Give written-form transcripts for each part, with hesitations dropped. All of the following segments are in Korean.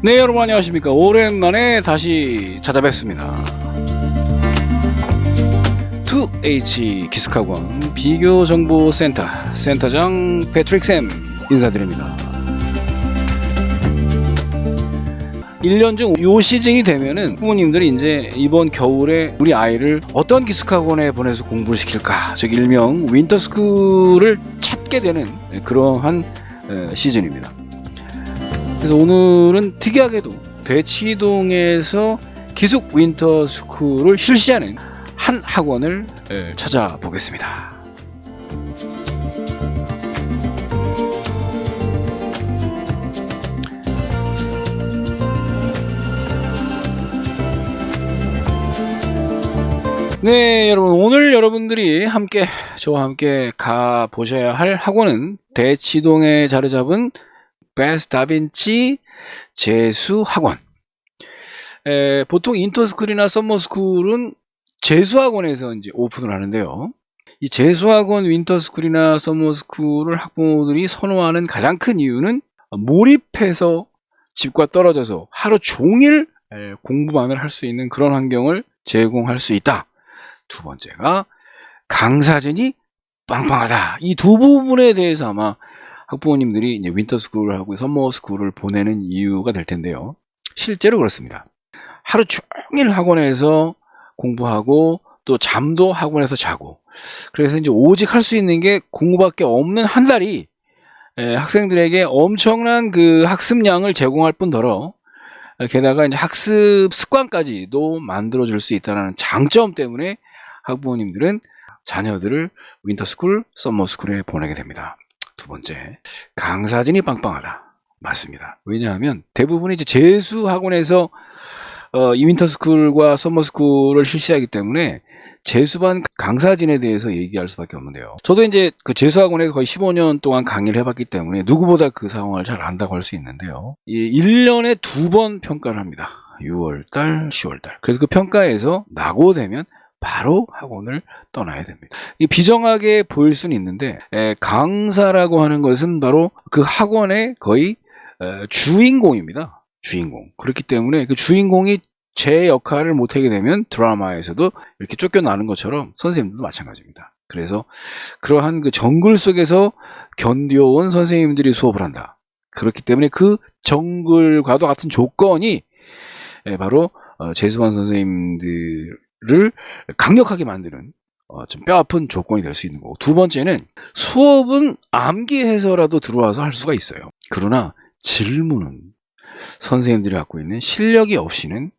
네, 여러분 안녕하십니까. 오랜만에 다시 찾아뵙습니다. 2H 기숙학원 비교정보센터 센터장 패트릭쌤 인사드립니다. 1년 중 요 시즌이 되면은 부모님들이 이제 이번 겨울에 우리 아이를 어떤 기숙학원에 보내서 공부를 시킬까, 즉 일명 윈터스쿨을 찾게 되는 그러한 시즌입니다. 그래서 오늘은 특이하게도 대치동에서 기숙 윈터스쿨을 실시하는 한 학원을 찾아보겠습니다. 네, 여러분, 오늘 여러분들이 저와 함께 가보셔야 할 학원은 대치동에 자리 잡은 베스 다빈치 재수학원. 보통 인터스쿨이나 썸머스쿨은 재수학원에서 이제 오픈을 하는데요. 이 재수학원, 윈터스쿨이나 썸머스쿨을 학부모들이 선호하는 가장 큰 이유는 몰입해서 집과 떨어져서 하루 종일 공부만을 할 수 있는 그런 환경을 제공할 수 있다. 두 번째가 강사진이 빵빵하다. 이 두 부분에 대해서 아마 학부모님들이 이제 윈터스쿨을 하고 썸머스쿨을 보내는 이유가 될 텐데요. 실제로 그렇습니다. 하루 종일 학원에서 공부하고 또 잠도 학원에서 자고, 그래서 이제 오직 할 수 있는 게 공부밖에 없는 한 달이 학생들에게 엄청난 그 학습량을 제공할 뿐더러 게다가 이제 학습 습관까지도 만들어 줄 수 있다는 장점 때문에 학부모님들은 자녀들을 윈터스쿨, 썸머스쿨에 보내게 됩니다. 두 번째, 강사진이 빵빵하다. 맞습니다. 왜냐하면 대부분이 이제 재수학원에서 이 윈터스쿨과 썸머스쿨을 실시하기 때문에 재수반 강사진에 대해서 얘기할 수밖에 없는데요. 저도 이제 그 재수학원에서 거의 15년 동안 강의를 해봤기 때문에 누구보다 그 상황을 잘 안다고 할 수 있는데요. 1년에 2번 평가를 합니다. 6월달, 10월달. 그래서 그 평가에서 낙오되면 바로 학원을 떠나야 됩니다. 이 비정하게 보일 수는 있는데 강사라고 하는 것은 바로 그 학원의 거의 주인공입니다. 주인공. 그렇기 때문에 그 주인공이 제 역할을 못하게 되면 드라마에서도 이렇게 쫓겨나는 것처럼 선생님들도 마찬가지입니다. 그래서 그러한 그 정글 속에서 견뎌온 선생님들이 수업을 한다. 그렇기 때문에 그 정글과도 같은 조건이 바로 재수반 선생님들을 강력하게 만드는 좀 뼈아픈 조건이 될 수 있는 거고, 두 번째는 수업은 암기해서라도 들어와서 할 수가 있어요. 그러나 질문은 선생님들이 갖고 있는 실력이 없이는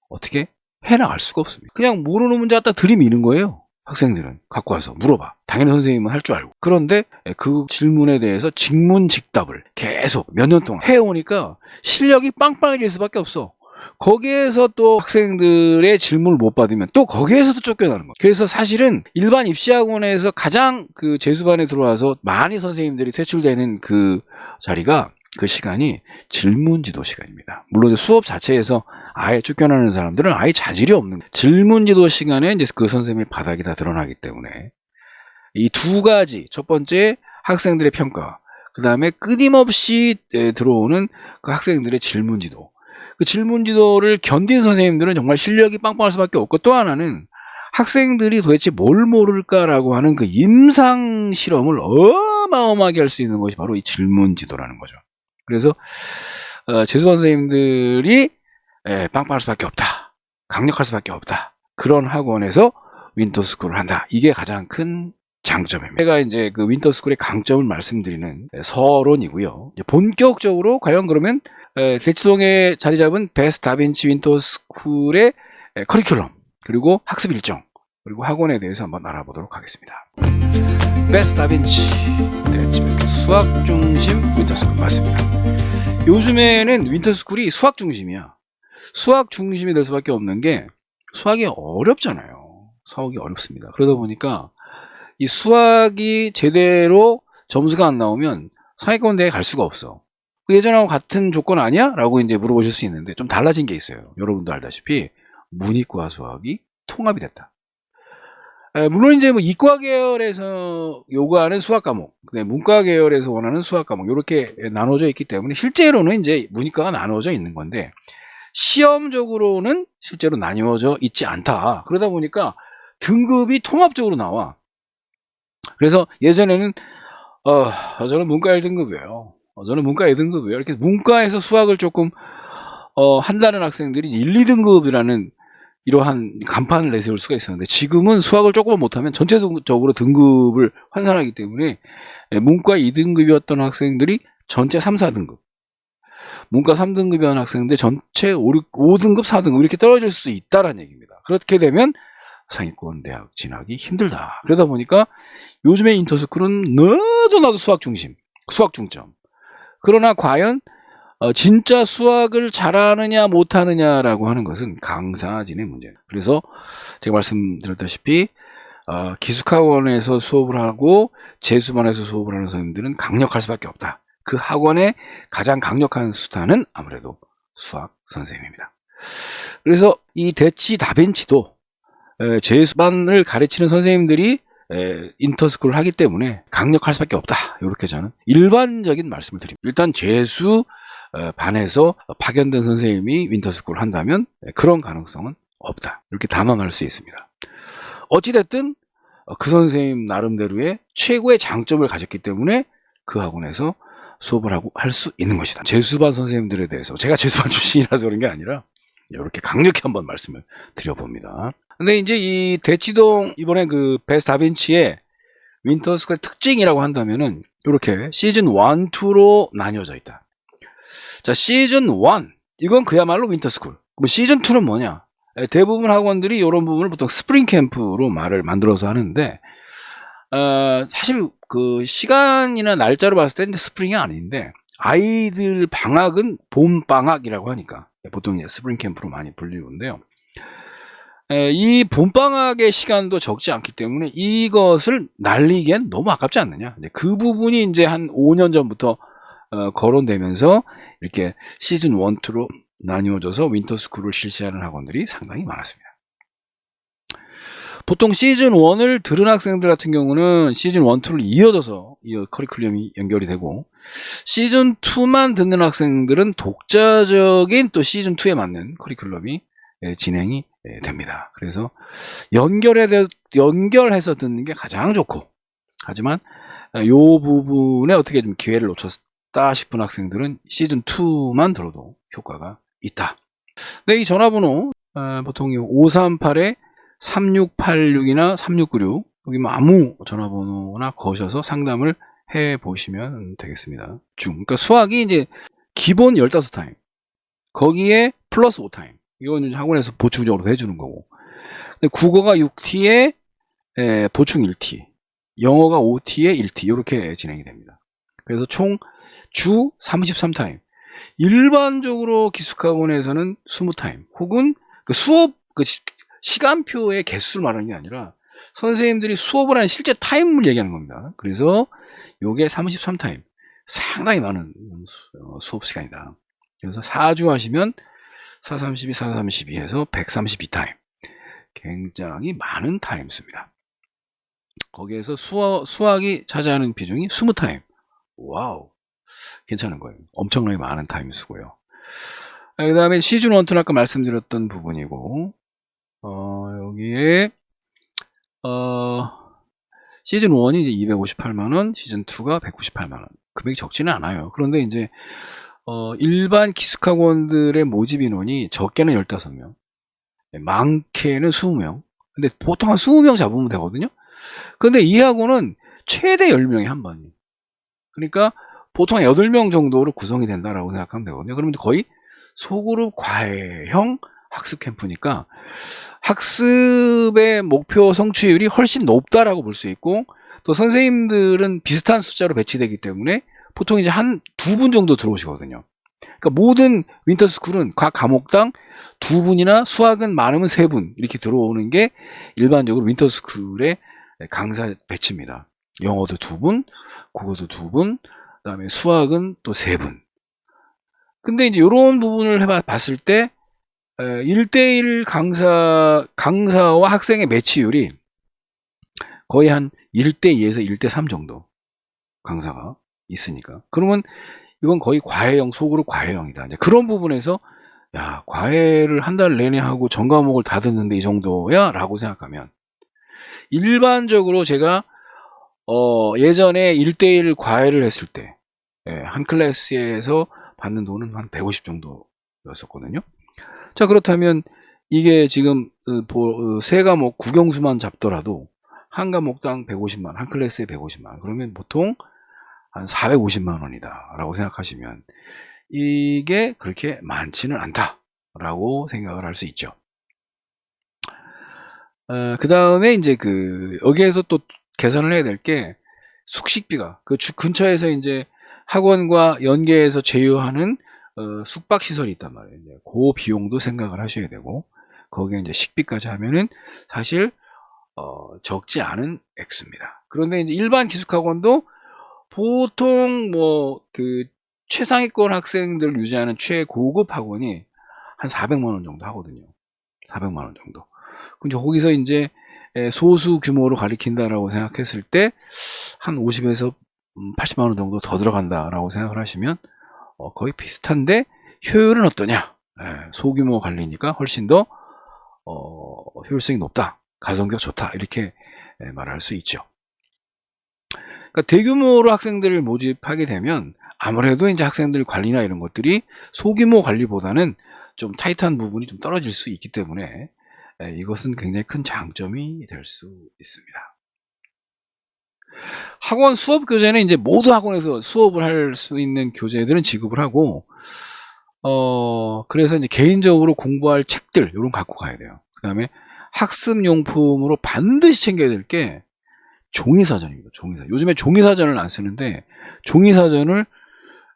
어떻게 해나갈 수가 없습니다. 그냥 모르는 문제 갖다 들이미는 거예요. 학생들은 갖고 와서 물어봐. 당연히 선생님은 할 줄 알고. 그런데 그 질문에 대해서 직문직답을 계속 몇 년 동안 해오니까 실력이 빵빵해질 수밖에 없어. 거기에서 또 학생들의 질문을 못 받으면 또 거기에서도 쫓겨나는 거예요. 그래서 사실은 일반 입시학원에서 가장 그 재수반에 들어와서 많이 선생님들이 퇴출되는 그 자리가, 그 시간이 질문지도 시간입니다. 물론 수업 자체에서 아예 쫓겨나는 사람들은 아예 자질이 없는 거예요. 질문지도 시간에 이제 그 선생님의 바닥이 다 드러나기 때문에 이 두 가지, 첫 번째 학생들의 평가, 그 다음에 끊임없이 들어오는 그 학생들의 질문지도, 그 질문지도를 견딘 선생님들은 정말 실력이 빵빵할 수밖에 없고, 또 하나는 학생들이 도대체 뭘 모를까라고 하는 그 임상 실험을 어마어마하게 할 수 있는 것이 바로 이 질문지도라는 거죠. 그래서 재수반 선생님들이 빵빵할 수밖에 없다, 강력할 수밖에 없다, 그런 학원에서 윈터스쿨을 한다. 이게 가장 큰 장점입니다. 제가 이제 그 윈터스쿨의 강점을 말씀드리는 서론이고요. 본격적으로 과연 그러면 대치동에 자리 잡은 베스 다빈치 윈터스쿨의 커리큘럼, 그리고 학습 일정, 그리고 학원에 대해서 한번 알아보도록 하겠습니다. 베스 다빈치 수학 중심 윈터스쿨 맞습니다. 요즘에는 윈터스쿨이 수학 중심이야. 수학 중심이 될 수밖에 없는 게 수학이 어렵잖아요. 수학이 어렵습니다. 그러다 보니까 이 수학이 제대로 점수가 안 나오면 상위권대에 갈 수가 없어. 예전하고 같은 조건 아니야? 라고 이제 물어보실 수 있는데 좀 달라진 게 있어요. 여러분도 알다시피 문이과 수학이 통합이 됐다. 물론 이제 뭐 이과 계열에서 요구하는 수학 과목, 문과 계열에서 원하는 수학 과목 이렇게 나눠져 있기 때문에 실제로는 이제 문이과가 나눠져 있는 건데 시험적으로는 실제로 나뉘어져 있지 않다. 그러다 보니까 등급이 통합적으로 나와. 그래서 예전에는 저는 문과 1등급이에요. 저는 문과 2등급이에요. 이렇게 문과에서 수학을 조금 한다는 학생들이 1, 2등급이라는 이러한 간판을 내세울 수가 있었는데 지금은 수학을 조금 못하면 전체적으로 등급을 환산하기 때문에 문과 2등급이었던 학생들이 전체 3, 4등급, 문과 3등급이었던 학생들 전체 5등급, 4등급 이렇게 떨어질 수 있다는 얘기입니다. 그렇게 되면 상위권 대학 진학이 힘들다. 그러다 보니까 요즘의 인터스쿨은 너도 수학 중심, 수학 중점. 그러나 과연 진짜 수학을 잘하느냐 못하느냐라고 하는 것은 강사진의 문제예요. 그래서 제가 말씀드렸다시피 기숙학원에서 수업을 하고 재수반에서 수업을 하는 선생님들은 강력할 수밖에 없다. 그 학원의 가장 강력한 수단은 아무래도 수학 선생님입니다. 그래서 이 대치 다빈치도 재수반을 가르치는 선생님들이 인터스쿨을 하기 때문에 강력할 수밖에 없다. 이렇게 저는 일반적인 말씀을 드립니다. 일단 재수 반에서 파견된 선생님이 윈터스쿨을 한다면 그런 가능성은 없다. 이렇게 단언할 수 있습니다. 어찌됐든 그 선생님 나름대로의 최고의 장점을 가졌기 때문에 그 학원에서 수업을 하고 할 수 있는 것이다. 재수반 선생님들에 대해서 제가 재수반 출신이라서 그런 게 아니라 이렇게 강력히 한번 말씀을 드려봅니다. 근데 이제 이 대치동 이번에 그 베스트 다빈치의 윈터스쿨의 특징이라고 한다면은 이렇게 시즌 1, 2로 나뉘어져 있다. 자, 시즌 1 이건 그야말로 윈터스쿨. 그럼 시즌 2는 뭐냐? 대부분 학원들이 이런 부분을 보통 스프링 캠프로 말을 만들어서 하는데 사실 그 시간이나 날짜로 봤을 때는 스프링이 아닌데 아이들 방학은 봄 방학이라고 하니까 보통 이제 스프링 캠프로 많이 불리는데요. 이 봄방학의 시간도 적지 않기 때문에 이것을 날리기엔 너무 아깝지 않느냐. 그 부분이 이제 한 5년 전부터 거론되면서 이렇게 시즌 1, 2로 나뉘어져서 윈터스쿨을 실시하는 학원들이 상당히 많았습니다. 보통 시즌 1을 들은 학생들 같은 경우는 시즌 1, 2를 이어져서 이 커리큘럼이 연결이 되고 시즌 2만 듣는 학생들은 독자적인 또 시즌 2에 맞는 커리큘럼이 진행이 됩니다. 그래서 연결해서 듣는 게 가장 좋고 하지만 이 부분에 어떻게 좀 기회를 놓쳤다 싶은 학생들은 시즌 2만 들어도 효과가 있다. 네, 이 전화번호 보통 538에 3686이나 3696 여기 뭐 아무 전화번호나 거셔서 상담을 해 보시면 되겠습니다. 그러니까 수학이 이제 기본 15타임 거기에 플러스 5타임 이건 학원에서 보충적으로 해주는 거고 근데 국어가 6T에 보충 1T 영어가 5T에 1T 이렇게 진행이 됩니다. 그래서 총 주 33타임 일반적으로 기숙학원에서는 20타임 혹은 그 수업 그 시간표의 개수를 말하는 게 아니라 선생님들이 수업을 하는 실제 타임을 얘기하는 겁니다. 그래서 요게 33타임 상당히 많은 수업 시간이다. 그래서 4주 하시면 432, 432 해서 132타임 굉장히 많은 타임 수입니다. 거기에서 수학이 차지하는 비중이 20타임 와우 괜찮은 거예요. 엄청나게 많은 타임 수고요. 그 다음에 시즌 1, 2는 아까 말씀드렸던 부분이고 여기에 시즌 1이 이제 258만원, 시즌 2가 198만원. 금액이 적지는 않아요. 그런데 이제 일반 기숙학원들의 모집 인원이 적게는 15명, 많게는 20명. 근데 보통 한 20명 잡으면 되거든요. 근데 이 학원은 최대 10명이 한 반이에요. 그러니까 보통 8명 정도로 구성이 된다라고 생각하면 되거든요. 그러면 거의 소그룹 과외형 학습 캠프니까 학습의 목표 성취율이 훨씬 높다라고 볼 수 있고 또 선생님들은 비슷한 숫자로 배치되기 때문에 보통 이제 한 2분 정도 들어오시거든요. 그러니까 모든 윈터스쿨은 각 과목당 2분이나 수학은 많으면 3분 이렇게 들어오는 게 일반적으로 윈터스쿨의 강사 배치입니다. 영어도 2분, 국어도 2분, 그 다음에 수학은 또 3분. 근데 이제 이런 부분을 봤을 때 1대1 강사와 학생의 매치율이 거의 한 1대2에서 1대3 정도 강사가 있으니까. 그러면 이건 거의 과외형, 속으로 과외형이다. 이제 그런 부분에서 야, 과외를 한 달 내내 하고 전 과목을 다 듣는데 이 정도야? 라고 생각하면, 일반적으로 제가 예전에 1대1 과외를 했을 때 한 클래스에서 받는 돈은 한 150 정도였었거든요. 자, 그렇다면 이게 지금 세 과목 국영수만 잡더라도 한 과목당 150만, 한 클래스에 150만, 그러면 보통 한 450만 원이다 라고 생각하시면 이게 그렇게 많지는 않다 라고 생각을 할 수 있죠. 그 다음에 이제 여기에서 또 계산을 해야 될 게 숙식비가, 근처에서 이제 학원과 연계해서 제휴하는 숙박시설이 있단 말이에요. 그 비용도 생각을 하셔야 되고, 거기에 이제 식비까지 하면은 사실 적지 않은 액수입니다. 그런데 이제 일반 기숙학원도 보통 최상위권 학생들을 유지하는 최고급 학원이 한 400만 원 정도 하거든요. 400만 원 정도. 근데 거기서 이제 소수 규모로 가리킨다라고 생각했을 때 한 50에서 80만 원 정도 더 들어간다라고 생각을 하시면 거의 비슷한데 효율은 어떠냐? 소규모 관리니까 훨씬 더 효율성이 높다, 가성비가 좋다, 이렇게 말할 수 있죠. 그러니까 대규모로 학생들을 모집하게 되면 아무래도 이제 학생들 관리나 이런 것들이 소규모 관리보다는 좀 타이트한 부분이 좀 떨어질 수 있기 때문에 이것은 굉장히 큰 장점이 될 수 있습니다. 학원 수업 교재는 이제 모두 학원에서 수업을 할 수 있는 교재들은 지급을 하고, 그래서 이제 개인적으로 공부할 책들, 요런 갖고 가야 돼요. 그 다음에 학습용품으로 반드시 챙겨야 될 게 종이사전입니다. 종이사전. 요즘에 종이사전을 안 쓰는데, 종이사전을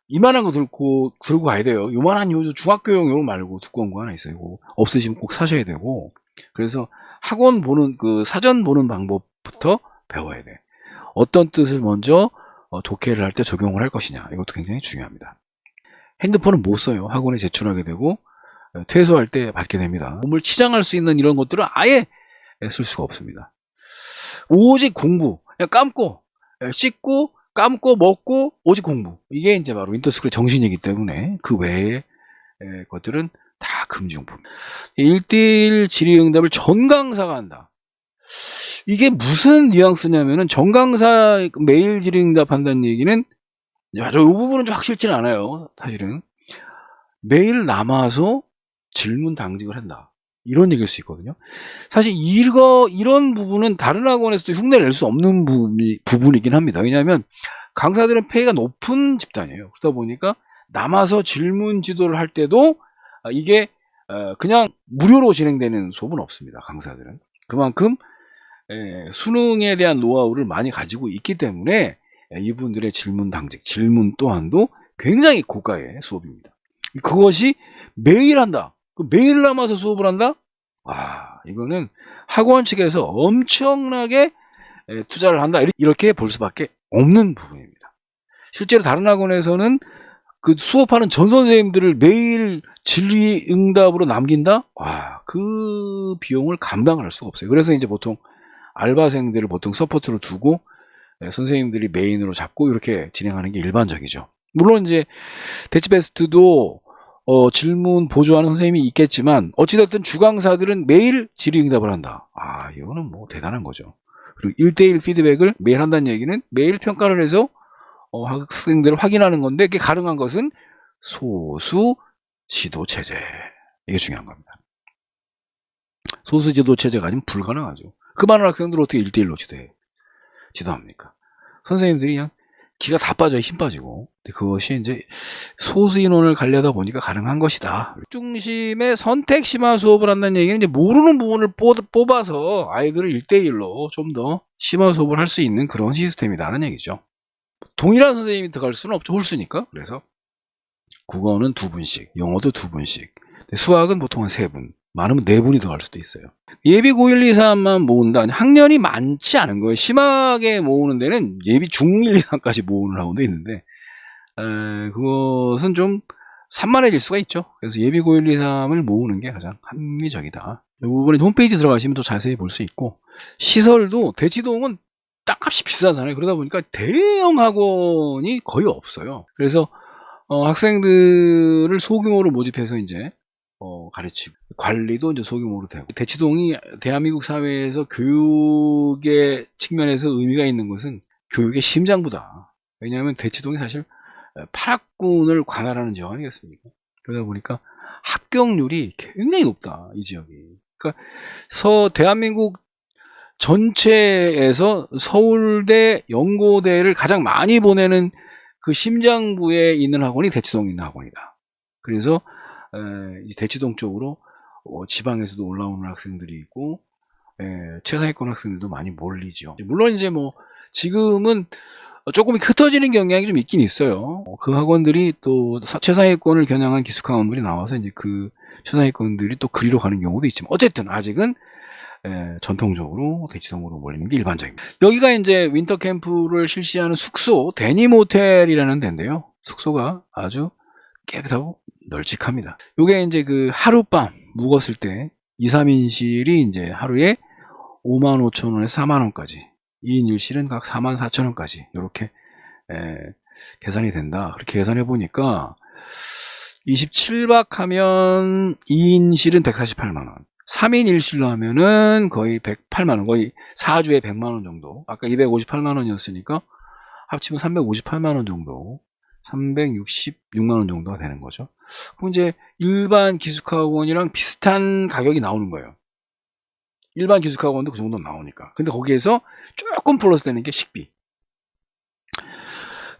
이만한 거 들고 가야 돼요. 요만한 중학교용 요런 말고 두꺼운 거 하나 있어요. 이거 없으시면 꼭 사셔야 되고, 그래서 학원 보는, 사전 보는 방법부터 배워야 돼. 어떤 뜻을 먼저 독해를 할 때 적용을 할 것이냐, 이것도 굉장히 중요합니다. 핸드폰은 못 써요. 학원에 제출하게 되고 퇴소할 때 받게 됩니다. 몸을 치장할 수 있는 이런 것들은 아예 쓸 수가 없습니다. 오직 공부, 그냥 감고 씻고 감고 먹고 오직 공부, 이게 이제 바로 인터스쿨의 정신이기 때문에 그 외의 것들은 다 금지용품. 1대1 질의응답을 전 강사가 한다. 이게 무슨 뉘앙스냐면은 전 강사 매일 질의응답 한다는 얘기는, 이 부분은 좀 확실치는 않아요. 사실은 매일 남아서 질문 당직을 한다, 이런 얘기일 수 있거든요. 사실 이런 부분은 다른 학원에서도 흉내를 낼 수 없는 부분이긴 합니다. 왜냐하면 강사들은 페이가 높은 집단이에요. 그러다 보니까 남아서 질문 지도를 할 때도 이게 그냥 무료로 진행되는 수업은 없습니다. 강사들은 그만큼 수능에 대한 노하우를 많이 가지고 있기 때문에 이분들의 질문 당직, 질문 또한도 굉장히 고가의 수업입니다. 그것이 매일 한다. 매일 남아서 수업을 한다? 이거는 학원 측에서 엄청나게 투자를 한다, 이렇게 볼 수밖에 없는 부분입니다. 실제로 다른 학원에서는 그 수업하는 전 선생님들을 매일 질의응답으로 남긴다? 그 비용을 감당을 할 수가 없어요. 그래서 이제 보통 알바생들을 보통 서포트로 두고 선생님들이 메인으로 잡고 이렇게 진행하는 게 일반적이죠. 물론 이제 대치베스트도 질문 보조하는 선생님이 있겠지만 어찌됐든 주강사들은 매일 질의응답을 한다. 이거는 뭐 대단한 거죠. 그리고 1대1 피드백을 매일 한다는 얘기는 매일 평가를 해서 학생들을 확인하는 건데, 그게 가능한 것은 소수 지도 체제, 이게 중요한 겁니다. 소수 지도 체제가 아니면 불가능하죠. 그 많은 학생들을 어떻게 1대1로 지도합니까? 선생님들이 그냥 기가 다 빠져요. 힘 빠지고. 그것이 이제 소수 인원을 관리하다 보니까 가능한 것이다. 중심의 선택 심화 수업을 한다는 얘기는 이제 모르는 부분을 뽑아서 아이들을 1대1로 좀 더 심화 수업을 할 수 있는 그런 시스템이다라는 얘기죠. 동일한 선생님이 들어갈 수는 없죠. 홀수니까. 그래서 국어는 2분씩, 영어도 2분씩, 수학은 보통 한 3분, 많으면 4분이 들어갈 수도 있어요. 예비 고 1, 2, 3만 모은다. 학년이 많지 않은 거예요. 심하게 모으는 데는 예비 중 1, 2, 3까지 모으는 학원도 있는데, 그것은 좀 산만해질 수가 있죠. 그래서 예비고 1, 2, 3을 모으는 게 가장 합리적이다. 이 부분에 홈페이지 들어가시면 또 자세히 볼 수 있고, 시설도 대치동은 땅값이 비싸잖아요. 그러다 보니까 대형 학원이 거의 없어요. 그래서 학생들을 소규모로 모집해서 이제 가르치고, 관리도 이제 소규모로 되고. 대치동이 대한민국 사회에서 교육의 측면에서 의미가 있는 것은 교육의 심장부다. 왜냐하면 대치동이 사실 8학군을 관할하는 지역 아니겠습니까? 그러다 보니까 합격률이 굉장히 높다, 이 지역이. 그러니까 대한민국 전체에서 서울대, 연고대를 가장 많이 보내는 그 심장부에 있는 학원이 대치동에 있는 학원이다. 그래서 대치동 쪽으로 지방에서도 올라오는 학생들이 있고, 최상위권 학생들도 많이 몰리죠. 물론 이제 뭐 지금은 조금 흩어지는 경향이 좀 있긴 있어요. 그 학원들이 또 최상위권을 겨냥한 기숙학원들이 나와서 이제 그 최상위권들이 또 그리로 가는 경우도 있지만, 어쨌든 아직은 전통적으로 대치동으로 몰리는 게 일반적입니다. 여기가 이제 윈터 캠프를 실시하는 숙소 데님 호텔이라는 데인데요. 숙소가 아주 깨끗하고 널찍합니다. 요게 이제 그 하룻밤 묵었을 때 2, 3인실이 이제 하루에 55,000원에서 4만원까지, 2인 1실은 각 44,000원까지 이렇게 계산이 된다. 그렇게 계산해 보니까 27박 하면 2인실은 148만원, 3인 1실로 하면은 거의 108만원, 거의 4주에 100만원 정도. 아까 258만원이었으니까 합치면 358만원 정도, 366만원 정도가 되는 거죠. 그럼 이제 일반 기숙학원이랑 비슷한 가격이 나오는 거예요. 일반 기숙학원도 그 정도 나오니까. 근데 거기에서 조금 플러스 되는 게 식비.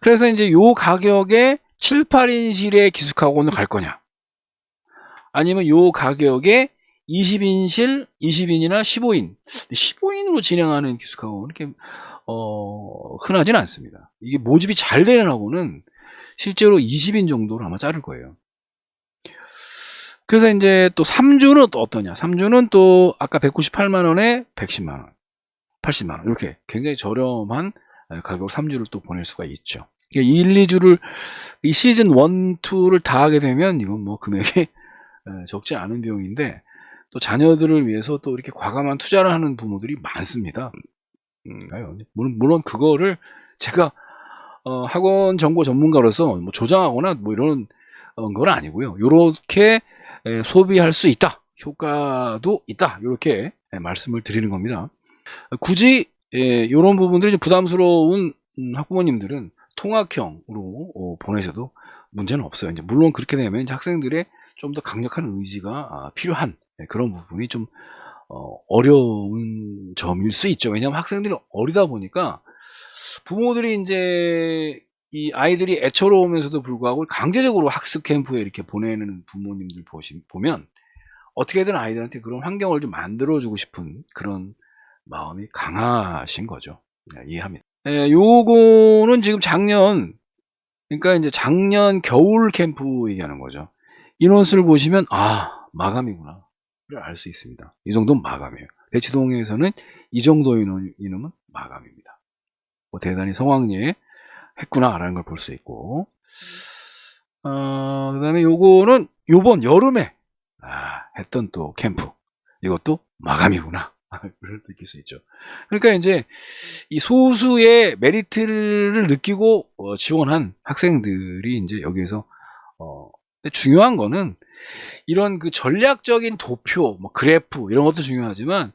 그래서 이제 요 가격에 7, 8인실의 기숙학원을 갈 거냐, 아니면 요 가격에 20인실, 20인이나 15인, 15인으로 진행하는 기숙학원은 이렇게 흔하진 않습니다. 이게 모집이 잘 되는 학원은 실제로 20인 정도로 아마 자를 거예요. 그래서 이제 또 3주는 또 어떠냐? 3주는 또 아까 198만원에 110만원, 80만원, 이렇게 굉장히 저렴한 가격 3주를 또 보낼 수가 있죠. 1, 2주를, 이 시즌 1, 2를 다 하게 되면 이건 뭐 금액이 적지 않은 비용인데, 또 자녀들을 위해서 또 이렇게 과감한 투자를 하는 부모들이 많습니다. 물론 그거를 제가 학원 정보 전문가로서 뭐 조장하거나 뭐 이런 건 아니고요. 요렇게 소비할 수 있다, 효과도 있다, 이렇게 말씀을 드리는 겁니다. 굳이 이런 부분들이 부담스러운 학부모님들은 통학형으로 보내셔도 문제는 없어요. 이제 물론 그렇게 되면 이제 학생들의 좀 더 강력한 의지가 필요한 그런 부분이 좀 어려운 점일 수 있죠. 왜냐하면 학생들이 어리다 보니까 부모들이 이제 이 아이들이 애처로우면서도 불구하고 강제적으로 학습 캠프에 이렇게 보내는 부모님들 보면 어떻게든 아이들한테 그런 환경을 좀 만들어주고 싶은 그런 마음이 강하신 거죠. 이해합니다. 요거는 지금 그러니까 이제 작년 겨울 캠프 얘기하는 거죠. 인원수를 보시면 마감이구나 알 수 있습니다. 이 정도는 마감이에요. 대치동에서는 이 정도 인원은 마감입니다. 뭐 대단히 성황리에 했구나라는 걸 볼 수 있고, 그 다음에 요거는 요번 여름에 했던 또 캠프, 이것도 마감이구나 그걸 느낄 수 있죠. 그러니까 이제 이 소수의 메리트를 느끼고 지원한 학생들이 이제 여기에서 근데 중요한 거는 이런 그 전략적인 도표, 뭐 그래프 이런 것도 중요하지만,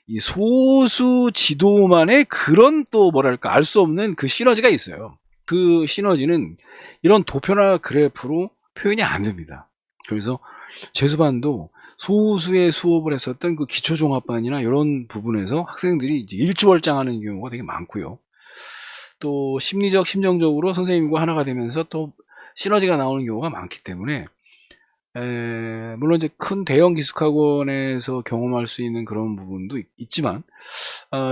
이 소수 지도만의 그런 또 뭐랄까 알 수 없는 그 시너지가 있어요. 그 시너지는 이런 도표나 그래프로 표현이 안 됩니다. 그래서 재수반도 소수의 수업을 했었던 그 기초종합반이나 이런 부분에서 학생들이 이제 일주월장하는 경우가 되게 많고요. 또 심정적으로 선생님과 하나가 되면서 또 시너지가 나오는 경우가 많기 때문에, 물론 이제 큰 대형 기숙학원에서 경험할 수 있는 그런 부분도 있지만,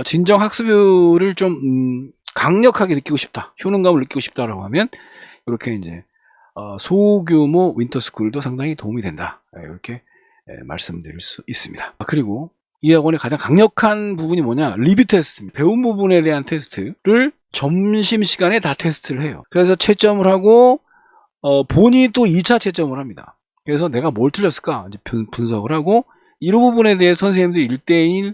진정 학습을 좀 강력하게 느끼고 싶다, 효능감을 느끼고 싶다라고 하면 이렇게 이제 소규모 윈터스쿨도 상당히 도움이 된다, 이렇게 말씀드릴 수 있습니다. 그리고 이 학원의 가장 강력한 부분이 뭐냐? 리뷰 테스트입니다. 배운 부분에 대한 테스트를 점심시간에 다 테스트를 해요. 그래서 채점을 하고 본인이 또 2차 채점을 합니다. 그래서 내가 뭘 틀렸을까 이제 분석을 하고 이 부분에 대해 선생님들이 1대1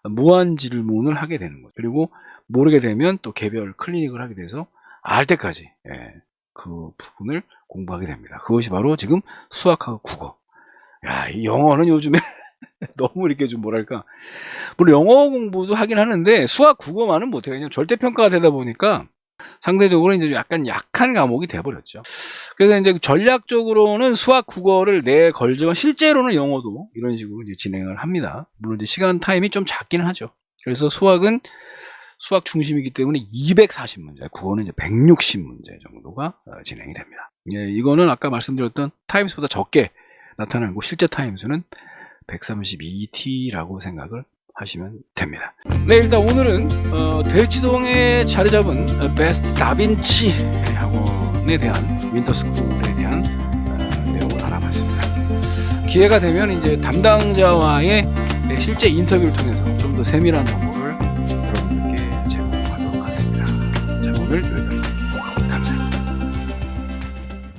무한 질문을 하게 되는 거죠. 그리고 모르게 되면 또 개별 클리닉을 하게 돼서 알 때까지 그 부분을 공부하게 됩니다. 그것이 바로 지금 수학하고 국어. 야, 이 영어는 요즘에 너무 이렇게 좀 뭐랄까, 물론 영어 공부도 하긴 하는데 수학 국어만은 못해요. 왜냐면 절대평가가 되다 보니까 상대적으로 이제 약간 약한 과목이 돼버렸죠. 그래서 이제 전략적으로는 수학 국어를 내걸지만 실제로는 영어도 이런 식으로 이제 진행을 합니다. 물론 이제 시간 타임이 좀 작기는 하죠. 그래서 수학은 수학 중심이기 때문에 240문제, 국어는 이제 160문제 정도가 진행이 됩니다. 예, 이거는 아까 말씀드렸던 타임수보다 적게 나타나고 실제 타임수는 132T라고 생각을 하시면 됩니다. 네, 일단 오늘은 대치동에 자리 잡은 베스트 다빈치 학원에 대한 윈터스쿨에 대한 내용을 알아봤습니다. 기회가 되면 이제 담당자와의 실제 인터뷰를 통해서 좀 더 세밀한 정보를 여러분들께 제공하도록 하겠습니다. 자, 오늘 여기까지.